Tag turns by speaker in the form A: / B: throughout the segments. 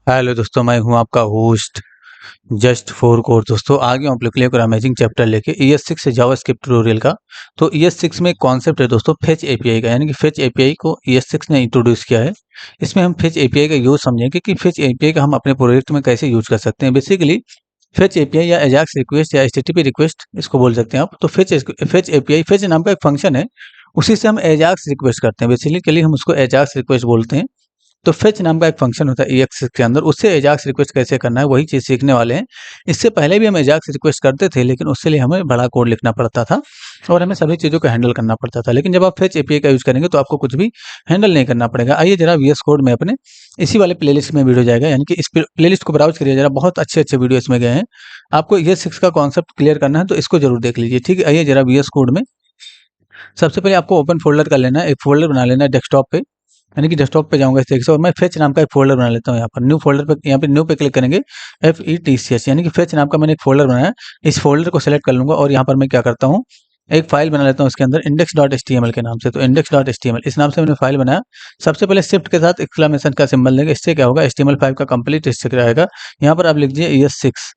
A: Hello दोस्तों, मैं हूं आपका होस्ट जस्ट फॉर कोड। दोस्तों आ गया हूं आप लोग के लिए एक अमेजिंग चैप्टर लेके ES6 से जावास्क्रिप्ट ट्यूटोरियल का। तो ES6 में एक कॉन्सेप्ट है दोस्तों फेच एपीआई का, यानी कि फेच एपीआई को ES6 ने इंट्रोड्यूस किया है। इसमें हम फेच एपीआई का यूज समझेंगे कि फेच एपीआई का हम अपने प्रोजेक्ट में कैसे यूज कर सकते हैं। बेसिकली फेच एपीआई या एजाक्स रिक्वेस्ट या एचटीटीपी रिक्वेस्ट इसको बोल सकते हैं आप। तो फेच एपीआई फेच नाम का एक फंक्शन है, उसी से हम एजाक्स रिक्वेस्ट करते हैं। बेसिकली हम उसको एजाक्स रिक्वेस्ट बोलते हैं। तो फेच नाम का एक फंक्शन होता है EX के अंदर, उससे एजाक्स रिक्वेस्ट कैसे करना है वही चीज़ सीखने वाले हैं। इससे पहले भी हम एजाक्स रिक्वेस्ट करते थे, लेकिन उसके लिए हमें बड़ा कोड लिखना पड़ता था और हमें सभी चीज़ों को हैंडल करना पड़ता था। लेकिन जब आप फेच एपीआई का यूज़ करेंगे तो आपको कुछ भी हैंडल नहीं करना पड़ेगा। आइए जरा VS कोड में अपने इसी वाले प्लेलिस्ट में वीडियो जाएगा, यानी कि इस प्लेलिस्ट को ब्राउज करिए जरा, बहुत अच्छे अच्छे वीडियो इसमें गए हैं। आपको ES6 का कॉन्सेप्ट क्लियर करना है तो इसको जरूर देख लीजिए, ठीक है। आइए जरा VS कोड में सबसे पहले आपको ओपन फोल्डर कर लेना है, एक फोल्डर बना लेना है डेस्कटॉप पे, यानी कि डेस्कटॉप पे जाऊँगा इस तरीके से और मैं फेच नाम का एक फ़ोल्डर बना लेता हूँ यहाँ पर। न्यू फ़ोल्डर पे, यहाँ पे न्यू पे क्लिक करेंगे, FETCH, यानी कि फेच नाम का मैंने एक फ़ोल्डर बनाया है। इस फ़ोल्डर को सेलेक्ट कर लूँगा और यहाँ पर मैं क्या करता हूँ, एक फ़ाइल बना लेता हूँ इसके अंदर index.html के नाम से। तो index.html इस नाम से मैंने फ़ाइल बनाया। सबसे पहले शिफ्ट के साथ एक्सक्लेमेशन का सिंबल देंगे, इससे क्या होगा HTML5 का कंप्लीट स्ट्रक्चर आएगा। यहाँ पर आप लिख दीजिए ES6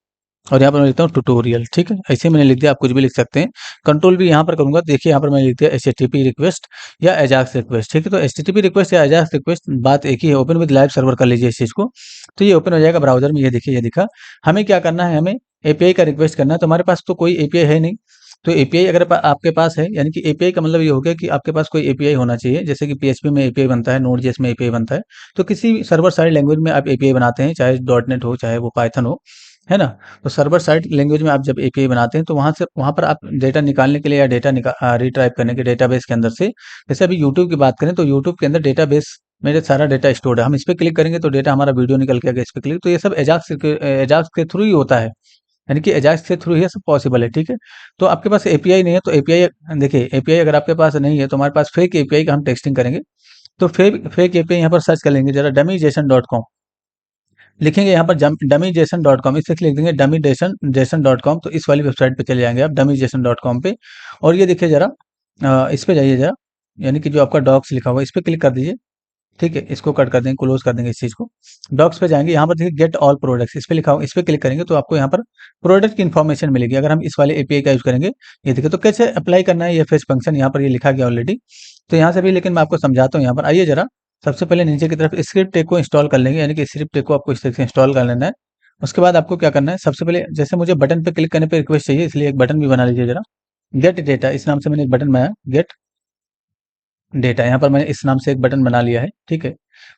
A: और यहाँ पर मैं लिखता हूँ ट्यूटोरियल, ठीक है। ऐसे ही मैंने लिख दिया, आप कुछ भी लिख सकते हैं। कंट्रोल भी यहाँ पर करूँगा, देखिए यहाँ पर मैंने लिख दिया HTTP रिक्वेस्ट या एजाक्स रिक्वेस्ट, ठीक है। तो HTTP रिक्वेस्ट या एजाक्स रिक्वेस्ट बात एक ही है। ओपन विद लाइव सर्वर कर लीजिए इस चीज़ को, तो ये ओपन हो जाएगा ब्राउजर में। ये देखिए, ये दिखा। हमें क्या करना है, हमें एपीआई का रिक्वेस्ट करना है। तो हमारे पास तो कोई एपीआई है नहीं, तो एपीआई अगर आपके पास है, यानी कि एपीआई का मतलब ये हो गया कि आपके पास कोई एपीआई होना चाहिए। जैसे कि PHP में एपीआई बनता है, नोड.js में एपीआई बनता है। तो किसी सर्वर साइड लैंग्वेज में आप एपीआई बनाते हैं, चाहे .NET हो चाहे वो पाइथन हो, है ना। तो सर्वर साइड लैंग्वेज में आप जब एपीआई बनाते हैं तो वहाँ पर आप डेटा निकालने के लिए या डेटा रिट्राइव करने के डेटाबेस के अंदर से, जैसे अभी यूट्यूब की बात करें तो यूट्यूब के अंदर डेटाबेस में सारा डेटा स्टोर्ड है। हम इस पे क्लिक करेंगे तो डेटा हमारा वीडियो निकल के आएगा, इस पे क्लिक, तो ये सब एजाक्स के थ्रू ही होता है, यानी कि एजाक्स के थ्रू ही ये सब पॉसिबल है, ठीक है। तो आपके पास एपीआई नहीं है तो एपीआई, देखिए एपीआई अगर आपके पास नहीं है तो हमारे पास फेक एपीआई का हम टेस्टिंग करेंगे। तो फेक एपीआई यहाँ पर सर्च कर लेंगे जरा, डमीजेसन.com लिखेंगे, यहाँ पर डमीजेसन.com, इसे लिख देंगे डमीजेसन.com। तो इस वाली वेबसाइट पे चले जाएंगे आप डमीजेसन.com पे, और ये देखिए जरा, इस पे जाइए जरा, यानी कि जो आपका डॉक्स लिखा हुआ है इस पे क्लिक कर दीजिए, ठीक है। इसको कट कर देंगे, क्लोज कर देंगे इस चीज़ को। डॉक्स पे जाएंगे, यहाँ पर देखिए गेट ऑल प्रोडक्ट्स, इस पे लिखा हुआ, इस पे क्लिक करेंगे तो आपको यहाँ पर प्रोडक्ट की इन्फॉर्मेशन मिलेगी अगर हम इस वाले एपीआई का यूज करेंगे। ये देखिए, तो कैसे अप्लाई करना है ये फेच फंक्शन, यहाँ पर ये लिखा गया ऑलरेडी। तो यहाँ से भी, लेकिन मैं आपको समझाता हूँ। यहाँ पर आइए जरा, सबसे पहले नीचे की तरफ स्क्रिप्ट टेक को इंस्टॉल कर लेंगे, यानी कि स्क्रिप्ट टेक को आपको इस तरह से इंस्टॉल कर लेना है। उसके बाद आपको क्या करना है, सबसे पहले जैसे मुझे बटन पे क्लिक करने पे रिक्वेस्ट चाहिए, इसलिए एक बटन भी बना लीजिए जरा। गेट डेटा इस नाम से मैंने एक बटन बनाया, गेट डेटा, यहाँ पर मैंने इस नाम से एक बटन बना लिया है, ठीक है।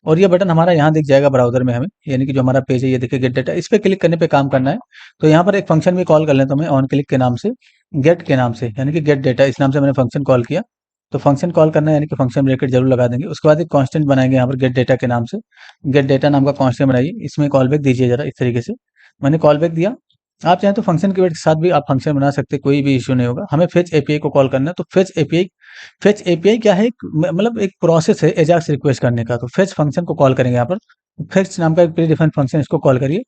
A: और ये बटन हमारा यहाँ दिख जाएगा ब्राउज़र में हमें, यानी कि जो हमारा पेज है ये देखिए गेट डेटा, इस पे क्लिक करने पे काम करना है। तो यहाँ पर एक फंक्शन भी कॉल कर लेता हूँ मैं ऑन क्लिक के नाम से, गेट के नाम से, यानी कि गेट डेटा इस नाम से मैंने फंक्शन कॉल किया। तो फंक्शन कॉल करना है, यानी कि फंक्शन ब्रैकेट जरूर लगा देंगे। उसके बाद एक कांस्टेंट बनाएंगे यहाँ पर गेट डेटा के नाम से, गेट डेटा नाम का कांस्टेंट बनाइए, इसमें कॉल बैक दीजिए जरा इस तरीके से। मैंने कॉल बैक दिया। आप चाहें तो फंक्शन के साथ भी आप फंक्शन बना सकते हैं, कोई भी इश्यू नहीं होगा। हमें फेच एपीआई को कॉल करना है, तो फेच एपीआई क्या है, मतलब एक प्रोसेस है एजाक्स रिक्वेस्ट करने का। तो फेच फंक्शन को कॉल करेंगे यहाँ पर, फेच नाम का एक प्री डिफाइंड फंक्शन, इसको कॉल करिए।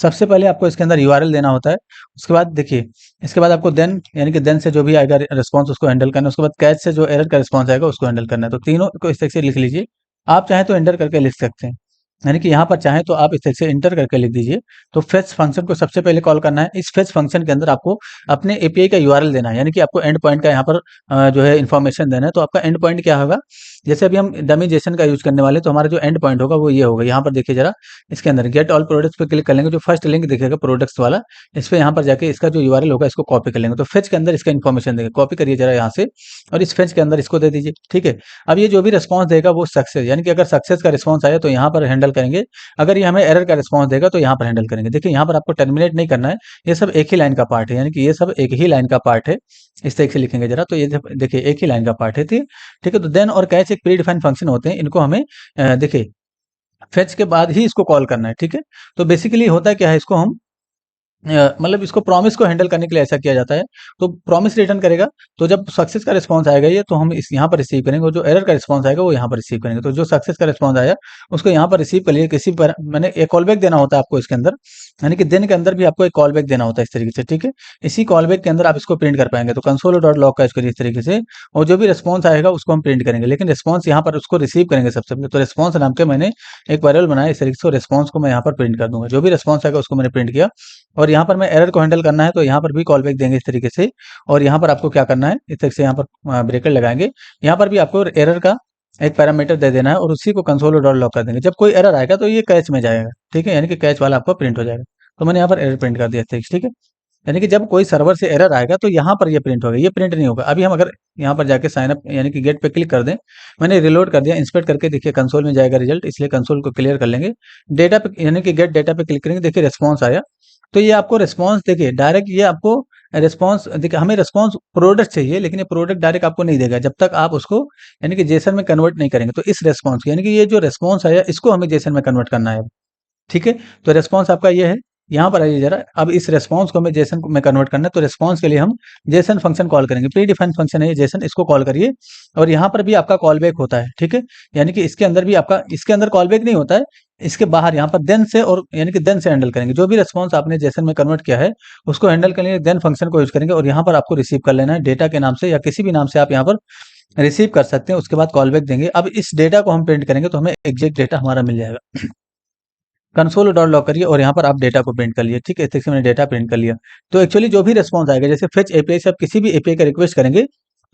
A: सबसे पहले आपको इसके अंदर यूआरएल देना होता है। उसके बाद देखिए, इसके बाद आपको देन, यानी कि देन से जो भी आएगा रिस्पॉन्स उसको हैंडल करना है। उसके बाद कैच से जो एरर का रिस्पॉन्स आएगा उसको हैंडल करना है। तो तीनों को इस तरह से लिख लीजिए। आप चाहें तो एंटर करके लिख सकते हैं, यानी कि यहाँ पर चाहें तो आप इस तरह से इंटर करके लिख दीजिए। तो फेच फंक्शन को सबसे पहले कॉल करना है। इस फेच फंक्शन के अंदर आपको अपने एपीआई का यूआरएल देना है, यानी कि आपको एंड पॉइंट का यहाँ पर जो है इन्फॉर्मेशन देना है। तो आपका एंड पॉइंट क्या होगा, जैसे अभी हम डमी जेसन का यूज करने वाले, तो हमारा जो एंड पॉइंट होगा वो ये होगा। यहाँ पर देखिए जरा, इसके अंदर गेट ऑल प्रोडक्ट्स पे क्लिक कर लेंगे, जो फर्स्ट लिंक दिखेगा प्रोडक्ट्स वाला, इस पे यहाँ पर जाके इसका जो यूआरएल होगा इसको कॉपी कर लेंगे। तो फेच के अंदर इसका इन्फॉर्मेशन देंगे, कॉपी करिए जरा यहाँ से, और इस फेच के अंदर इसको दे दीजिए, ठीक है। अब ये जो भी रिस्पॉन्स देगा वो सक्सेस, यानी कि अगर सक्सेस का रिस्पॉन्स आया तो यहाँ पर हैंडल करेंगे। अगर ये हमें एरर का रिस्पॉन्स देगा तो यहाँ पर हैंडल करेंगे। देखिए यहाँ पर आपको टर्मिनेट नहीं करना है, ये सब एक ही लाइन का पार्ट है, यानी कि ये सब एक ही लाइन का पार्ट है। इस तरीके से लिखेंगे जरा, तो ये देखिए एक ही लाइन का पार्ट है, ठीक है। तो देन और कैच एक प्री डिफाइंड फंक्शन होते हैं, इनको हमें देखिए फेच के बाद ही इसको कॉल करना है, ठीक है। तो बेसिकली होता क्या है, इसको हम मतलब इसको प्रॉमिस को हैंडल करने के लिए ऐसा किया जाता है। तो प्रॉमिस रिटर्न करेगा, तो जब सक्सेस का रिस्पॉन्स आएगा ये, तो हम इस यहाँ पर रिसीव करेंगे, और जो एरर का रिस्पॉन्स आएगा वो यहाँ पर रिसीव करेंगे। तो जो सक्सेस का रिस्पॉन्स आया उसको यहाँ पर रिसीव कर लिए, किसी पर मैंने एक कॉल बैक देना होता है आपको इसके अंदर, यानी कि दिन के अंदर भी आपको एक कॉल बैक देना होता है इस तरीके से, ठीक है। इसी कॉल बैक के अंदर आप इसको प्रिंट कर पाएंगे। तो कंसोल डॉट लॉग का इसको इस तरीके से, और जो भी रिस्पॉन्स आएगा उसको हम प्रिंट करेंगे, लेकिन रिस्पॉन्स यहाँ पर उसको रिसीव करेंगे सबसे पहले। तो रिस्पॉन्स नाम के मैंने एक वेरिएबल बनाया इस तरीके से, रिस्पॉन्स को मैं यहाँ पर प्रिंट कर दूंगा। जो भी रिस्पॉन्स आएगा उसको मैंने प्रिंट किया, और यहाँ पर मैं एरर को हैंडल करना है तो यहाँ पर भी कॉल बैक देंगे इस तरीके से। और यहाँ पर आपको क्या करना है, इस तरीके से यहाँ पर ब्रेकेट लगाएंगे, यहाँ पर भी आपको एरर का एक पैरामीटर दे देना है, और उसी को कंसोल डॉट लॉग कर देंगे। जब कोई एरर आएगा तो ये कैच में जाएगा, ठीक है, यानी कि कैच वाला आपको प्रिंट हो जाएगा। तो मैंने यहाँ पर एरर प्रिंट कर दिया इस तरीके से, ठीक है। यानी कि जब कोई सर्वर से एरर आएगा तो यहाँ पर ये प्रिंट होगा, ये प्रिंट नहीं होगा। अभी हम अगर यहाँ पर जाके साइन अप यानी कि गेट पे क्लिक कर दें, मैंने रिलोड कर दिया, इंस्पेक्ट करके देखिए कंसोल में जाएगा रिजल्ट, इसलिए कंसोल को क्लियर कर लेंगे। डेटा पे यानी कि गेट डेटा पे क्लिक करेंगे, देखिए रिस्पॉन्स आया। तो ये आपको रिस्पॉन्स देखिए डायरेक्ट, ये आपको रिस्पॉन्स देखिए, हमें रिस्पॉन्स प्रोडक्ट चाहिए, लेकिन ये प्रोडक्ट डायरेक्ट आपको नहीं देगा जब तक आप उसको यानी कि जेसन में कन्वर्ट नहीं करेंगे। तो इस रिस्पॉन्स यानी कि ये जो रिस्पॉन्स आया इसको हमें जेसन में कन्वर्ट करना है, ठीक है। तो रिस्पॉन्स आपका ये है, यहाँ पर आइए जरा। अब इस रिस्पॉन्स को हमें जेसन में कन्वर्ट करना है, तो रिस्पॉन्स के लिए हम जेसन फंक्शन कॉल करेंगे। प्री डिफाइंड फंक्शन है ये जेसन, इसको कॉल करिए, और यहाँ पर भी आपका कॉल बैक होता है, ठीक है। यानी कि इसके अंदर भी आपका, इसके अंदर कॉल बैक नहीं होता है, इसके बाहर यहाँ पर देन से, और यानी कि देन से हैंडल करेंगे। जो भी रिस्पॉन्स आपने जेसन में कन्वर्ट किया है उसको हैंडल करने के लिए देन फंक्शन को यूज करेंगे, और यहाँ पर आपको रिसीव कर लेना है डेटा के नाम से, या किसी भी नाम से आप यहाँ पर रिसीव कर सकते हैं। उसके बाद कॉल बैक देंगे। अब इस डेटा को हम प्रिंट करेंगे तो हमें एग्जैक्ट डेटा हमारा मिल जाएगा। कंसोल डॉट लॉग करिए, और यहाँ पर आप डेटा को प्रिंट कर लिए, ठीक है। इस तरीके से मैंने डेटा प्रिंट कर लिया। तो एक्चुअली जो भी रिस्पॉन्स आएगा, जैसे फेच एपीआई से आप किसी भी एपीआई का रिक्वेस्ट करेंगे,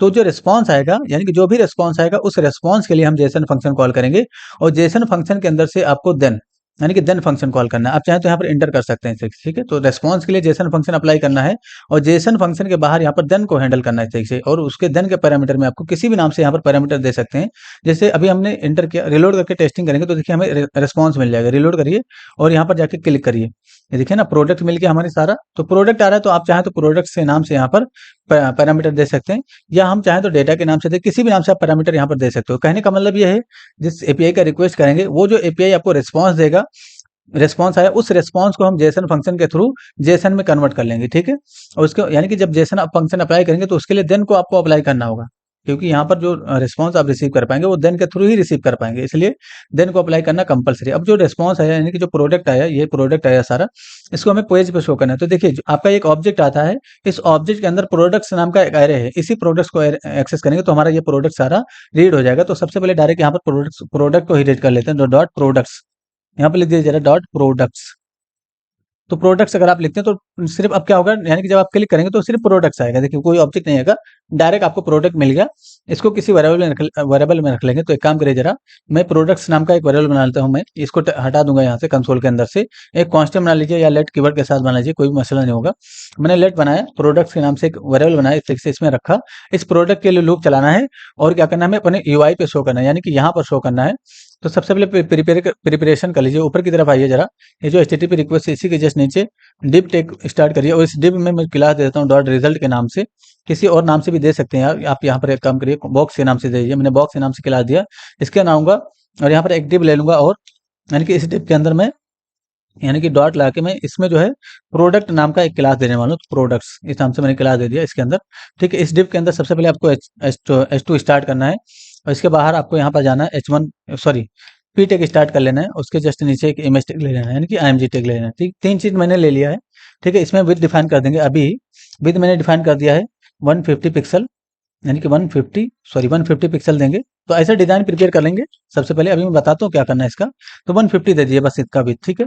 A: तो जो रिस्पॉन्स आएगा, यानी कि जो भी रिस्पॉन्स आएगा उस रिस्पॉन्स के लिए हम जेसन फंक्शन कॉल करेंगे, और जेसन फंक्शन के अंदर से आपको देन यानी कि देन फंक्शन कॉल करना है। आप चाहें तो यहाँ पर इंटर कर सकते हैं, ठीक है। तो रेस्पॉन्स के लिए जेसन फंक्शन अप्लाई करना है, और जेसन फंक्शन के बाहर यहाँ पर देन को हैंडल करना है इस तरीके से, और उसके देन के पैरामीटर में आपको किसी भी नाम से यहाँ पर पैरामीटर दे सकते हैं। जैसे अभी हमने इंटर किया, रिलोड करके टेस्टिंग करेंगे तो देखिए हमें रिस्पॉन्स मिल जाएगा। रिलोड करिए और यहाँ पर जाके क्लिक करिए, ये देखिए ना प्रोडक्ट मिल गया हमारे सारा। तो प्रोडक्ट आ रहा है, तो आप चाहें तो प्रोडक्ट से नाम से यहाँ पर पैरामीटर दे सकते हैं, या हम चाहें तो डेटा के नाम से दे, किसी भी नाम से आप पैरामीटर यहाँ पर दे सकते हो। कहने का मतलब ये है, जिस एपीआई का रिक्वेस्ट करेंगे वो जो एपीआई आपको रिस्पॉन्स देगा, रिस्पॉन्स आया, उस रिस्पॉन्स को हम जेसन फंक्शन के थ्रू जेसन में कन्वर्ट कर लेंगे, ठीक है। और उसको यानी कि जब जेसन फंक्शन अप्लाई करेंगे तो उसके लिए देन को आपको अप्लाई करना होगा, क्योंकि यहाँ पर जो रिस्पॉन्स आप रिसीव कर पाएंगे वो देन के थ्रू ही रिसीव कर पाएंगे, इसलिए देन को अप्लाई करना कंपलसरी। अब जो रिस्पॉन्स आया यानी कि जो प्रोडक्ट आया, ये प्रोडक्ट आया सारा, इसको हमें पेज पे शो करना है। तो देखिए आपका एक ऑब्जेक्ट आता है, इस ऑब्जेक्ट के अंदर प्रोडक्ट्स नाम का एक एरे है, इसी प्रोडक्ट्स को एक्सेस करेंगे तो हमारा ये प्रोडक्ट सारा रीड हो जाएगा। तो सबसे पहले डायरेक्ट यहाँ पर प्रोडक्ट को ही रीड कर लेते हैं, तो डॉट प्रोडक्ट्स, यहाँ पे लिख दीजिए जरा डॉट प्रोडक्ट्स। तो प्रोडक्ट्स अगर आप लिखते हैं तो सिर्फ अब क्या होगा, यानी कि जब आप क्लिक करेंगे तो सिर्फ प्रोडक्ट्स आएगा, देखिए कोई ऑब्जेक्ट नहीं आएगा, डायरेक्ट आपको प्रोडक्ट मिल गया। इसको किसी वेरिएबल में रख लेंगे। तो एक काम करिए जरा, मैं प्रोडक्ट्स नाम का एक वेरिएबल बना लेता हूँ, मैं इसको हटा दूंगा यहाँ से कंसोल के अंदर से। एक कांस्टेंट बना लीजिए, या लेट कीवर्ड के साथ बना लीजिए, कोई मसला नहीं होगा। मैंने लेट बनाया, प्रोडक्ट्स के नाम से एक वेरिएबल बनाया, इस तरीके से इसमें रखा। इस प्रोडक्ट के लिए लूप चलाना है, और क्या करना है, हमें अपने यूआई पे शो करना है, यानी कि यहाँ पर शो करना है। तो सबसे पहले प्रिपरेशन कर लीजिए, ऊपर की तरफ आइए जरा, ये जो HTTP रिक्वेस्ट है इसी के जस्ट नीचे डिव टेक स्टार्ट करिए, और इस डिव में मैं क्लास दे देता हूँ डॉट रिजल्ट के नाम से, किसी और नाम से भी दे सकते हैं यार। आप यहाँ पर एक काम करिए, बॉक्स के नाम से दे दीजिए, मैंने बॉक्स के नाम से क्लास दिया, इसके नाम आऊंगा, और यहाँ पर एक डिव ले लूंगा, और यानी कि इस डिव के अंदर मैं यानी कि डॉट ला के मैं इसमें जो है प्रोडक्ट नाम का एक क्लास देने वाला हूँ। तो प्रोडक्ट्स इस नाम से मैंने क्लास दे दिया इसके अंदर, ठीक है। इस डिव के अंदर सबसे पहले आपको H2 स्टार्ट करना है, और इसके बाहर आपको यहाँ पर जाना है H1 sorry P take start कर लेना है, उसके जस्ट नीचे एक इमेज टेक ले लेना है, यानी कि IMG टेक ले लेना है, ठीक। 3 चीज मैंने ले लिया है, ठीक है। इसमें विड्थ डिफाइन कर देंगे, अभी विड्थ मैंने डिफाइन कर दिया है 150 पिक्सल, यानी कि 150 पिक्सल देंगे। तो ऐसा डिजाइन प्रिपेयर कर लेंगे सबसे पहले, अभी मैं बताता हूँ क्या करना है इसका। तो 150 दे दीजिए बस इसका भी, ठीक है।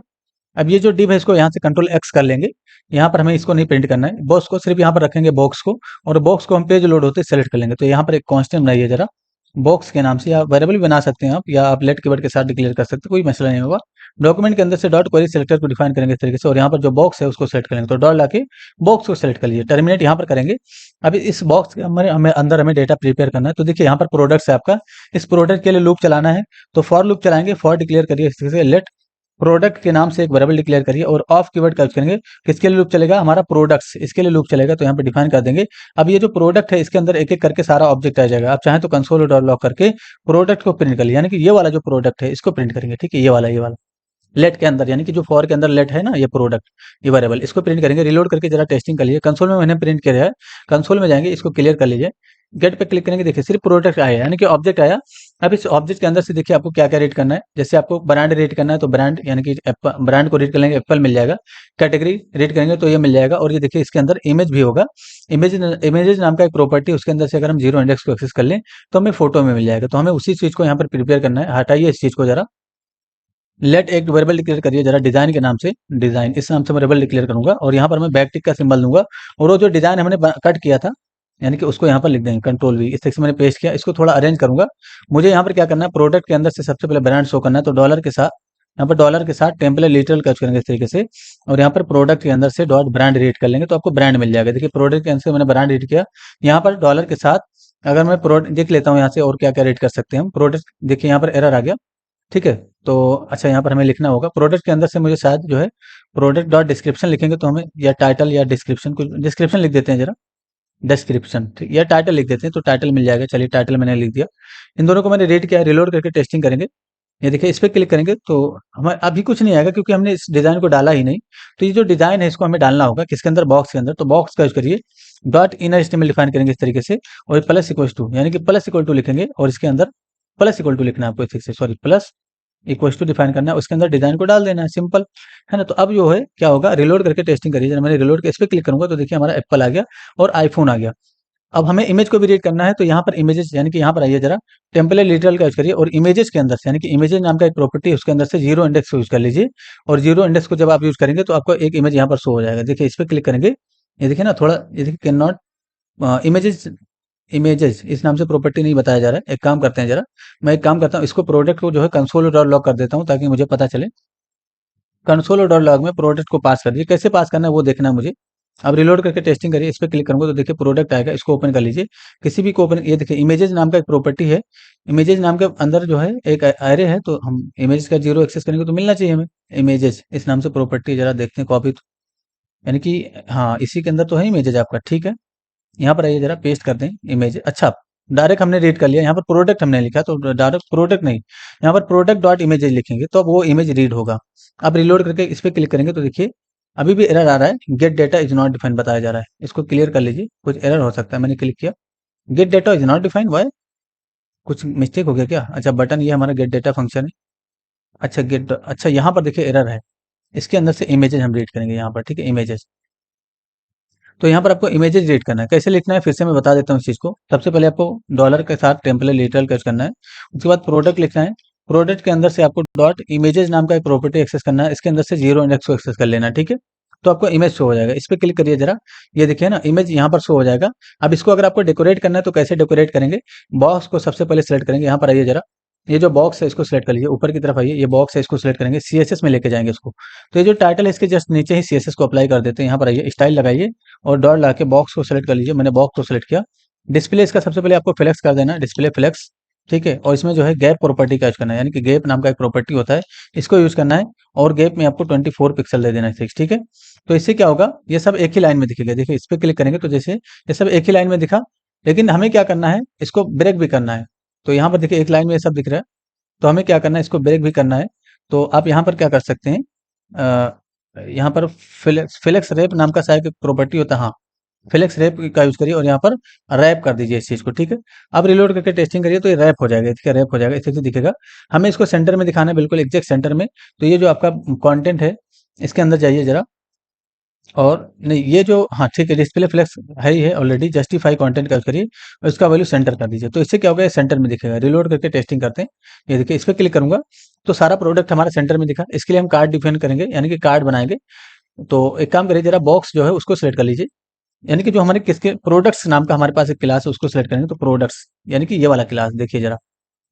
A: अब ये जो डिव है इसको यहाँ से कंट्रोल X कर लेंगे, यहाँ पर हमें इसको नहीं प्रिंट करना है, बॉक्स को सिर्फ यहाँ पर रखेंगे बॉक्स को, और बॉक्स को हम पेज लोड होते सेलेक्ट कर लेंगे। तो यहाँ पर एक कांस्टेंट बनाइए जरा बॉक्स के नाम से, या वेरिएबल भी बना सकते हैं आप, या आप लेट कीवर्ड के साथ डिक्लेयर कर सकते हैं, कोई मसला नहीं होगा। डॉक्यूमेंट के अंदर से डॉट क्वेरी सेलेक्टर को डिफाइन करेंगे इस तरीके से, और यहाँ पर जो बॉक्स है उसको सेलेक्ट करेंगे। तो डॉट लाके बॉक्स को सेलेक्ट कर लीजिए, टर्मिनेट यहाँ पर करेंगे। अभी इस बॉक्स के अंदर हमें डेटा प्रिपेयर करना है। तो देखिए यहाँ पर प्रोडक्ट्स है आपका, इस प्रोडक्ट के लिए लूप चलाना है, तो फॉर लूप चलाएंगे, फॉर डिक्लेयर करिए इस तरीके से, लेट प्रोडक्ट के नाम से एक वेरिएबल डिक्लेयर करिए, और ऑफ कीवर्ड का यूज करेंगे। किसके लिए लूप चलेगा, हमारा प्रोडक्ट्स, इसके लिए लूप चलेगा, तो यहाँ पे डिफाइन कर देंगे। अब ये जो प्रोडक्ट है इसके अंदर एक एक करके सारा ऑब्जेक्ट आ जाएगा। आप चाहें तो कंसोल डॉट लॉग करके प्रोडक्ट को प्रिंट कर लिया, यानी कि ये वाला जो प्रोडक्ट है इसको प्रिंट करेंगे, ठीक है, ये वाला लेट के अंदर, यानी कि जो फॉर के अंदर लेट है ना, ये प्रोडक्ट, ये वेरिएबल, इसको प्रिंट करेंगे। रिलोड करके जरा टेस्टिंग कर लीजिए। कंसोल में मैंने प्रिंट किया है, कंसोल में जाएंगे, इसको क्लियर कर लीजिए। गेट पे क्लिक करेंगे, देखिए सिर्फ प्रोडक्ट आया, यानी कि ऑब्जेक्ट आया। अब इस ऑब्जेक्ट के अंदर से देखिए आपको क्या क्या रेट करना है। जैसे आपको ब्रांड रेट करना है तो ब्रांड, यानी कि ब्रांड को रेट कर लेंगे, एप्पल मिल जाएगा। कैटेगरी रेट करेंगे तो ये मिल जाएगा। और ये देखिए इसके अंदर इमेज भी होगा। इमेजेस नाम का एक प्रॉपर्टी, उसके अंदर से अगर हम जीरो इंडेक्स को एक्सेस कर लें तो हमें फोटो में मिल जाएगा। तो हमें उसी चीज को यहाँ पर प्रिपेयर करना है। हटाइए इस चीज को जरा, लेट एक वेरिएबल डिक्लेयर करिए जरा, डिजाइन के नाम से। डिजाइन, इस नाम से मैं वेरिएबल डिक्लेयर करूंगा और यहाँ पर मैं बैक टिक का सिंबल दूंगा। और वो जो डिजाइन हमने कट किया था, यानी कि उसको यहाँ पर लिख देंगे, कंट्रोल वी, इस तरीके से मैंने पेस्ट किया। इसको थोड़ा अरेंज करूंगा। मुझे यहाँ पर क्या करना है, प्रोडक्ट के अंदर से सबसे पहले ब्रांड शो करना है, तो डॉलर के साथ, यहाँ पर डॉलर के साथ टेम्पलेट लिटरल कट करेंगे इस तरीके से। और यहाँ पर प्रोडक्ट के अंदर से डॉट ब्रांड रेट कर लेंगे तो आपको ब्रांड मिल जाएगा। देखिए प्रोडक्ट के अंदर से मैंने ब्रांड रेट किया, यहाँ पर डॉलर के साथ। अगर मैं प्रोडक्ट देख लेता हूँ यहाँ से और क्या क्या रेट कर सकते हैं हम। प्रोडक्ट देखिए यहाँ पर एरर आ गया, ठीक है। तो अच्छा, यहाँ पर हमें लिखना होगा प्रोडक्ट के अंदर से, मुझे शायद जो है प्रोडक्ट डॉट डिस्क्रिप्शन लिखेंगे तो हमें, या टाइटल या डिस्क्रिप्शन, कुछ डिस्क्रिप्शन लिख देते हैं जरा, डिस्क्रिप्शन, ठीक, या टाइटल लिख देते हैं तो टाइटल मिल जाएगा। चलिए टाइटल मैंने लिख दिया। इन दोनों को मैंने रेट किया, रिलोड करके टेस्टिंग करेंगे। ये देखिए इस पे क्लिक करेंगे तो हमें अभी कुछ नहीं आएगा क्योंकि हमने इस डिजाइन को डाला ही नहीं। तो ये जो डिजाइन है इसको हमें डालना होगा किसके अंदर, बॉक्स के अंदर। तो बॉक्स का यूज करिए, डॉट इनर एचटीएमएल डिफाइन करेंगे इस तरीके से। और प्लस इक्वल टू, यानी कि प्लस इक्वल टू लिखेंगे और इसके अंदर प्लस इक्वल टू लिखना है आपको, ठीक से, sorry, plus equals to define करना है, उसके अंदर डिजाइन को डाल देना है, सिंपल है ना। तो अब जो है क्या होगा, रिलोड करके टेस्टिंग करिए। जब मैंने रिलोड के इस पे क्लिक करूंगा तो देखिए हमारा एप्पल आ गया और आईफोन आ गया। अब हमें इमेज को भी रीड करना है तो यहाँ पर इमेजेस, यानी कि यहाँ पर आइए जरा, टेम्पलेट लिटरल का यूज करिए और इमेजेस के अंदर से, यानी कि इमेजेस नाम का एक प्रॉपर्टी है उसके अंदर से जीरो इंडेक्स को यूज कर लीजिए। और जीरो इंडेक्स को जब आप यूज करेंगे तो आपको एक इमेज यहाँ पर शो हो जाएगा। देखिए इस पे क्लिक करेंगे, ये देखिए ना, थोड़ा ये देखिए, कैन नॉट इमेजेस, इमेजेस इस नाम से प्रॉपर्टी नहीं बताया जा रहा है। एक काम करते हैं जरा, मैं एक काम करता हूँ, इसको प्रोडक्ट को जो है कंसोल डॉट लॉग कर देता हूँ ताकि मुझे पता चले। कंसोल और डॉट लॉग में प्रोडक्ट को पास कर दीजिए, कैसे पास करना है वो देखना है मुझे। अब रिलोड करके टेस्टिंग करिए, इस पे क्लिक करूंगा तो देखिए प्रोडक्ट आएगा, इसको ओपन कर लीजिए। किसी भी को ओपन, ये देखिए इमेजेस नाम का एक प्रॉपर्टी है। इमेजेस नाम के अंदर जो है एक एरे है, तो हम इमेजेस का जीरो एक्सेस करेंगे तो मिलना चाहिए हमें। इमेजेस इस नाम से प्रॉपर्टी, जरा देखते हैं कॉपी, यानी कि हाँ इसी के अंदर तो है इमेजेस आपका, ठीक है। यहाँ पर आइए जरा पेस्ट कर दें इमेज। अच्छा, डायरेक्ट हमने रीड कर लिया, यहाँ पर प्रोडक्ट हमने लिखा तो डायरेक्ट प्रोडक्ट नहीं, यहाँ पर प्रोडक्ट डॉट इमेज लिखेंगे तो अब वो इमेज रीड होगा। अब रिलोड करके इस पे क्लिक करेंगे तो देखिए अभी भी एरर आ रहा है, gate data is not define बताया जा रहा है। इसको क्लियर कर लीजिए, कुछ एरर हो सकता है। मैंने क्लिक किया, get data is not define, why, कुछ मिस्टेक हो गया क्या? अच्छा, बटन ये हमारा गेट डेटा फंक्शन है। अच्छा गेट, अच्छा यहाँ पर देखिए एरर है, इसके अंदर से इमेजेस हम रीड करेंगे यहाँ पर, ठीक है, इमेजेस। तो यहाँ पर आपको इमेजेस रीड करना है, कैसे लिखना है फिर से मैं बता देता हूँ इस चीज़ को। सबसे पहले आपको डॉलर के साथ टेम्पलेट लिटरल कट करना है, उसके बाद प्रोडक्ट लिखना है। प्रोडक्ट के अंदर से आपको डॉट इमेजेस नाम का एक प्रॉपर्टी एक्सेस करना है, इसके अंदर से जीरो इंडेक्स को एक्सेस कर लेना है, ठीक है। तो आपको इमेज शो हो जाएगा, इस पे क्लिक करिए जरा, ये देखिए ना इमेज यहाँ पर शो हो जाएगा। अब इसको अगर आपको डेकोरेट करना है तो कैसे डेकोरेट करेंगे, बॉक्स को सबसे पहले सेलेक्ट करेंगे, यहाँ पर आइए जरा, ये जो बॉक्स है इसको सिलेक्ट कर लीजिए, ऊपर की तरफ आइए, ये बॉक्स है इसको सिलेक्ट करेंगे, सीएसएस में लेके जाएंगे इसको। तो ये जो टाइटल है इसके जस्ट नीचे ही सीएसएस को अप्लाई कर देते हैं। यहाँ पर आइए, स्टाइल लगाइए और डॉट लगा के बॉक्स को सिलेक्ट कर लीजिए। मैंने बॉक्स को सिलेक्ट किया। डिस्प्ले इसका सबसे पहले आपको फ्लेक्स कर देना है, डिस्प्ले फ्लेक्स, ठीक है। और इसमें जो है गैप प्रॉपर्टी का यूज करना है, यानी कि गैप नाम का एक प्रॉपर्टी होता है, इसको यूज करना है। और गैप में आपको 24 पिक्सल दे देना है, ठीक है। तो इससे क्या होगा, ये सब एक ही लाइन में दिखेगा। देखिए इस पे क्लिक करेंगे तो जैसे ये सब एक ही लाइन में दिखा, लेकिन हमें क्या करना है, इसको ब्रेक भी करना है। तो यहाँ पर देखिए एक लाइन में ये सब दिख रहा है, तो हमें क्या करना है, इसको ब्रेक भी करना है। तो आप यहाँ पर क्या कर सकते हैं, यहाँ पर फ्लेक्स रैप नाम का शायद प्रॉपर्टी होता है, हाँ, फ्लेक्स रैप का यूज करिए और यहाँ पर रैप कर दीजिए इस चीज को, ठीक है। अब रिलोड करके टेस्टिंग करिए तो ये रैप हो जाएगा, ठीक है, रैप हो जाएगा, इस तरह से दिखेगा। हमें इसको सेंटर में दिखाना है, बिल्कुल एग्जैक्ट सेंटर में। तो ये जो आपका कंटेंट है इसके अंदर जाइए जरा, और नहीं ये जो, हाँ ठीक है, डिस्प्ले फ्लेक्स है ही है ऑलरेडी, जस्टिफाई कंटेंट का यूज करिए और इसका वैल्यू सेंटर कर दीजिए। तो इससे क्या होगा, ये सेंटर में दिखेगा। रिलोड करके टेस्टिंग करते हैं, ये देखिए इस पे क्लिक करूंगा तो सारा प्रोडक्ट हमारा सेंटर में दिखा। इसके लिए हम कार्ड डिफाइन करेंगे, यानी कि कार्ड बनाएंगे। तो एक काम करिए जरा, बॉक्स जो है उसको सिलेक्ट कर लीजिए, यानी कि जो हमारे किसके प्रोडक्ट्स नाम का हमारे पास एक क्लास है उसको सिलेक्ट करेंगे। तो प्रोडक्ट्स, यानी कि ये वाला क्लास देखिए जरा,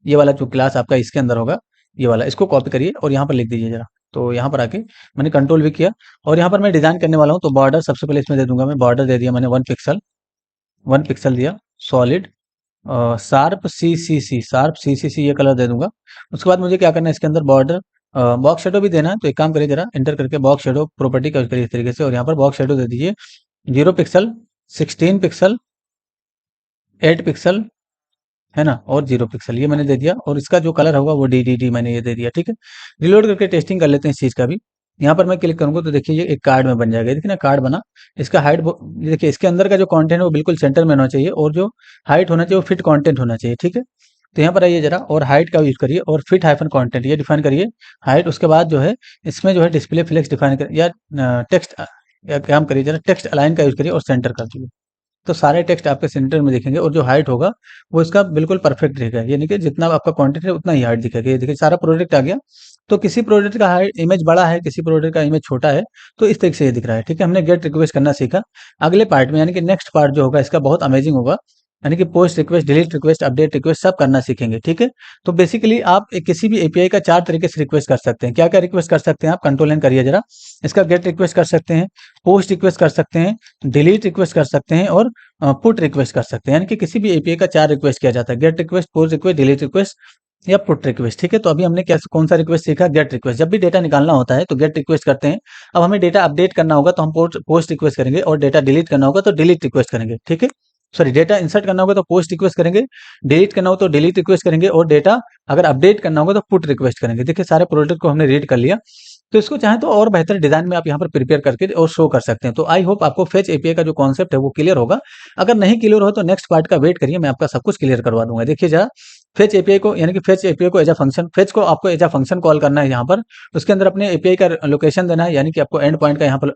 A: ये वाला जो क्लास आपका इसके अंदर होगा, ये वाला, इसको कॉपी करिए और यहाँ पर लिख दीजिए जरा। तो यहाँ पर आके मैंने कंट्रोल भी किया और यहाँ पर मैं डिजाइन करने वाला हूँ। तो बॉर्डर सबसे पहले इसमें दे दूंगा मैं, बॉर्डर दे दिया मैंने 1 पिक्सल, 1 पिक्सल दिया, solid sharp CCC, sharp CCC ये कलर दे दूंगा। उसके बाद मुझे क्या करना है, इसके अंदर बॉर्डर बॉक्स शेडो भी देना है। तो एक काम करिए जरा, एंटर करके बॉक्स शेडो प्रॉपर्टी का यूज करिए इस तरीके से, और यहाँ पर बॉक्स शेडो दे दीजिए 0 पिक्सल, 16 पिक्सल, 8 पिक्सल, है ना, और 0 पिक्सल ये मैंने दे दिया, और इसका जो कलर होगा वो डी मैंने ये दे दिया, ठीक है। रिलोड करके टेस्टिंग कर लेते हैं इस चीज़ का भी। यहाँ पर मैं क्लिक करूँगा तो देखिए ये एक कार्ड में बन जाएगा, ये देखिए ना कार्ड बना। इसका हाइट ये देखिए इसके अंदर का जो कंटेंट है वो बिल्कुल सेंटर में होना चाहिए, और जो हाइट होना चाहिए वो फिट कंटेंट होना चाहिए, ठीक है। तो यहाँ पर आइए जरा, और हाइट का यूज़ करिए, और फिट हाइफन कंटेंट ये डिफाइन करिए हाइट। उसके बाद जो है इसमें जो है डिस्प्ले फ्लेक्स डिफाइन कर, या टेक्स्ट, या काम करिए जरा, टेक्स्ट अलाइन का यूज़ करिए और सेंटर कर दीजिए। तो सारे टेक्स्ट आपके सेंटर में दिखेंगे, और जो हाइट होगा वो इसका बिल्कुल परफेक्ट दिखेगा, यानी कि जितना आपका कंटेंट है उतना ही हाइट दिखेगा। ये देखिए सारा प्रोडक्ट आ गया। तो किसी प्रोडक्ट का हाइट इमेज बड़ा है, किसी प्रोडक्ट का इमेज छोटा है, तो इस तरीके से ये दिख रहा है, ठीक है। हमने गेट रिक्वेस्ट करना सीखा। अगले पार्ट में यानी कि नेक्स्ट पार्ट जो होगा इसका बहुत अमेजिंग होगा, यानी कि post request, delete request, update request सब करना सीखेंगे, ठीक है। तो बेसिकली आप किसी भी एपीआई का 4 तरीके से रिक्वेस्ट कर सकते हैं। क्या क्या रिक्वेस्ट कर सकते हैं आप, कंट्रोल एन करिए जरा। इसका गेट रिक्वेस्ट कर सकते हैं, पोस्ट रिक्वेस्ट कर सकते हैं, डिलीट रिक्वेस्ट कर सकते हैं, और पुट रिक्वेस्ट कर सकते हैं। यानी कि किसी भी एपीआई का 4 रिक्वेस्ट किया जाता है, gate request, post request, delete request या पुट रिक्वेस्ट, ठीक है। तो अभी हमने क्या कौन सा रिक्वेस्ट सीखा, गेट रिक्वेस्ट। जब भी डेटा निकालना होता है तो गेट रिक्वेस्ट करते हैं। अब हमें डेटा अपडेट करना होगा तो हम पोस्ट रिक्वेस्ट करेंगे, और डेटा डिलीट करना होगा तो डिलीट रिक्वेस्ट करेंगे, ठीक है। सॉरी, डेटा इंसर्ट करना होगा तो पोस्ट रिक्वेस्ट करेंगे, डिलीट करना हो तो डिलीट रिक्वेस्ट करेंगे, और डेटा अगर अपडेट करना होगा तो पुट रिक्वेस्ट करेंगे। देखिए सारे प्रोडक्ट को हमने रीड कर लिया। तो इसको चाहें तो और बेहतर डिजाइन में आप यहाँ पर प्रिपेयर करके और शो कर सकते हैं। तो आई होप आपको फेच एपीआई का जो कॉन्सेप्ट है वो क्लियर होगा। अगर नहीं क्लियर हो तो नेक्स्ट पार्ट का वेट करिए, मैं आपका सब कुछ क्लियर करवा दूंगा। देखिए जरा, फेच एपीआई को, यानी कि फेच एपीआई को एज अ फंक्शन, फेच को आपको एज अ फंक्शन कॉल करना है यहाँ पर। उसके अंदर अपने एपीआई का लोकेशन देना है, यानी कि आपको एंड पॉइंट का यहाँ पर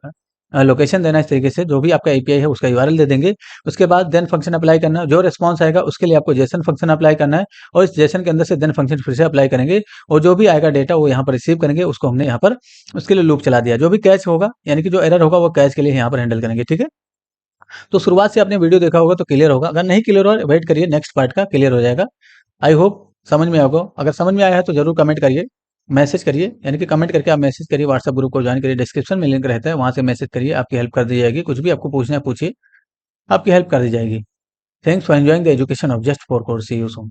A: लोकेशन देना है। इस तरीके से जो भी आपका एपीआई है उसका यूआरएल दे देंगे। उसके बाद देन फंक्शन अप्लाई करना है, जो रिस्पॉन्स आएगा उसके लिए आपको जेसन फंक्शन अप्लाई करना है, और इस जेसन के अंदर से देन फंक्शन फिर से अप्लाई करेंगे, और जो भी आएगा डेटा वो यहाँ पर रिसीव करेंगे, उसको हमने यहाँ पर उसके लिए लूप चला दिया। जो भी कैच होगा, यानी कि जो एरर होगा वो कैच के लिए यहाँ पर हैंडल करेंगे, ठीक है। तो शुरुआत से आपने वीडियो देखा होगा तो क्लियर होगा। अगर नहीं क्लियर हो, वेट करिए, नेक्स्ट पार्ट का क्लियर हो जाएगा। आई होप समझ में होगा। अगर समझ में आया है तो जरूर कमेंट करिए, मैसेज करिए, यानी कि कमेंट करके आप मैसेज करिए, व्हाट्सएप ग्रुप को ज्वाइन करिए, डिस्क्रिप्शन में लिंक रहता है, वहां से मैसेज करिए, आपकी हेल्प कर दी जाएगी। कुछ भी आपको पूछना है पूछिए, आपकी हेल्प कर दी जाएगी। Thanks for enjoying the education of just for course. See you soon.